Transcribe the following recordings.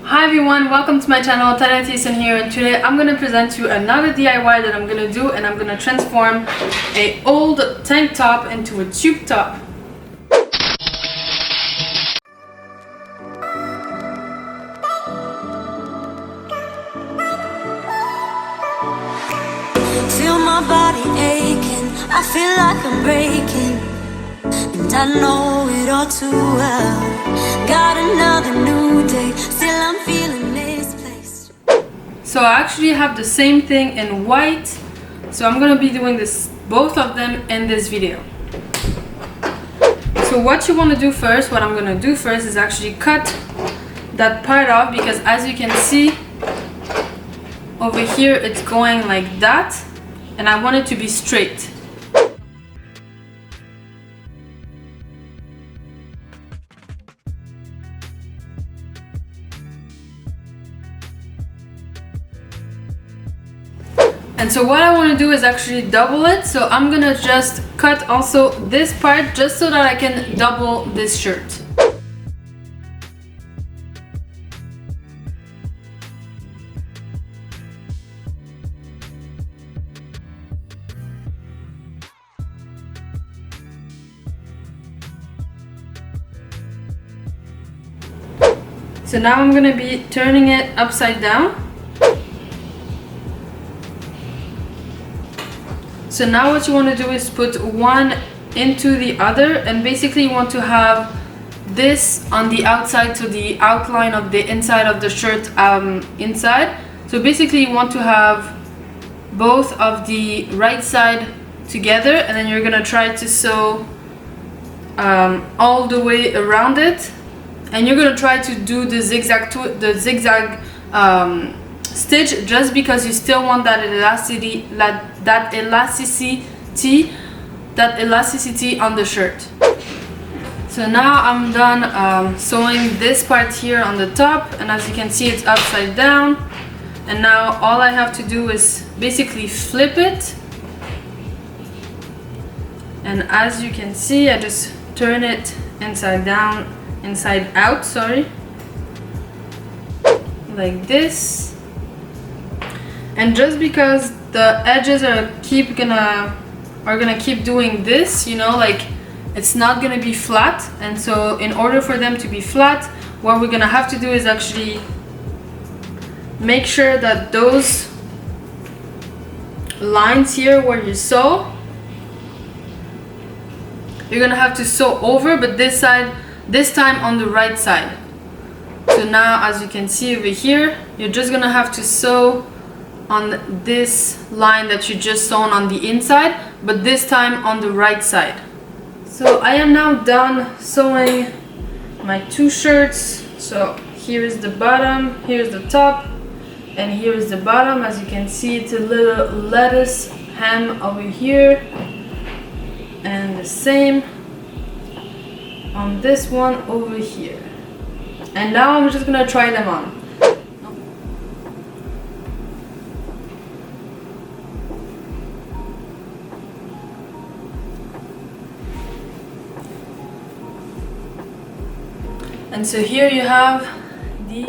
Hi everyone, welcome to my channel. Tania TSN here, and today I'm going to present you another DIY that I'm going to do, and I'm going to transform an old tank top into a tube top. Feel my body aching, I feel like I'm breaking, and I know it all too well. Got another new day, still I'm feeling misplaced. So I actually have the same thing in white, so I'm gonna be doing this, both of them in this video. So what you want to do first, what I'm gonna do first is actually cut that part off, because as you can see over here it's going like that, and I want it to be straight. And so what I want to do is actually double it, so I'm gonna just cut also this part just so that I can double this shirt. So now I'm gonna be turning it upside down. So now what you want to do is put one into the other, and basically you want to have this on the outside, so the outline of the inside of the shirt inside. So basically you want to have both of the right side together, and then you're gonna try to sew all the way around it, and you're gonna try to do the zigzag stitch, just because you still want that elasticity on the shirt. So now I'm done sewing this part here on the top, and as you can see it's upside down, and now all I have to do is basically flip it, and as you can see I just turn it inside out, sorry, like this. And just because the edges are gonna keep doing this, you know, like it's not gonna be flat, and so in order for them to be flat, what we're gonna have to do is actually make sure that those lines here where you sew, you're gonna have to sew over, but this time on the right side. So now as you can see over here, you're just gonna have to sew on this line that you just sewn on the inside, but this time on the right side. So I am now done sewing my two shirts. So here is the bottom, here's the top, and here is the bottom. As you can see, it's a little lettuce hem over here, and the same on this one over here. And now I'm just gonna try them on. And so here you have the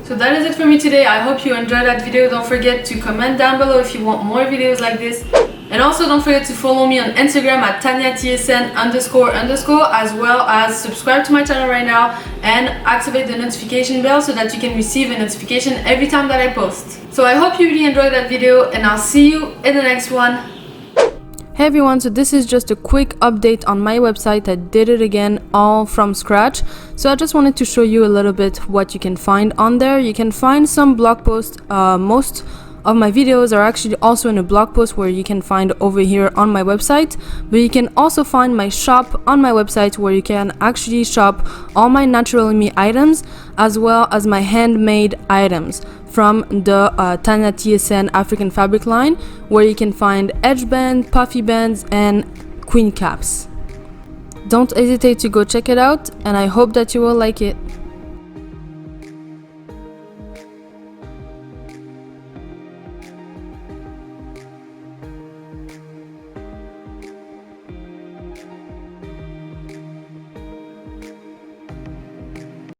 So that is it for me today. I hope you enjoyed that video. Don't forget to comment down below if you want more videos like this. And also don't forget to follow me on Instagram at TaniaTsN__, as well as subscribe to my channel right now and activate the notification bell so that you can receive a notification every time that I post. So I hope you really enjoyed that video, and I'll see you in the next one. Hey everyone, so this is just a quick update on my website. I did it again all from scratch. So I just wanted to show you a little bit what you can find on there. You can find some blog posts. Most of my videos are actually also in a blog post where you can find over here on my website, but you can also find my shop on my website where you can actually shop all my Natural Me items as well as my handmade items from the Tania TSN African fabric line, where you can find edge band, puffy bands, and queen caps. Don't hesitate to go check it out, and I hope that you will like it.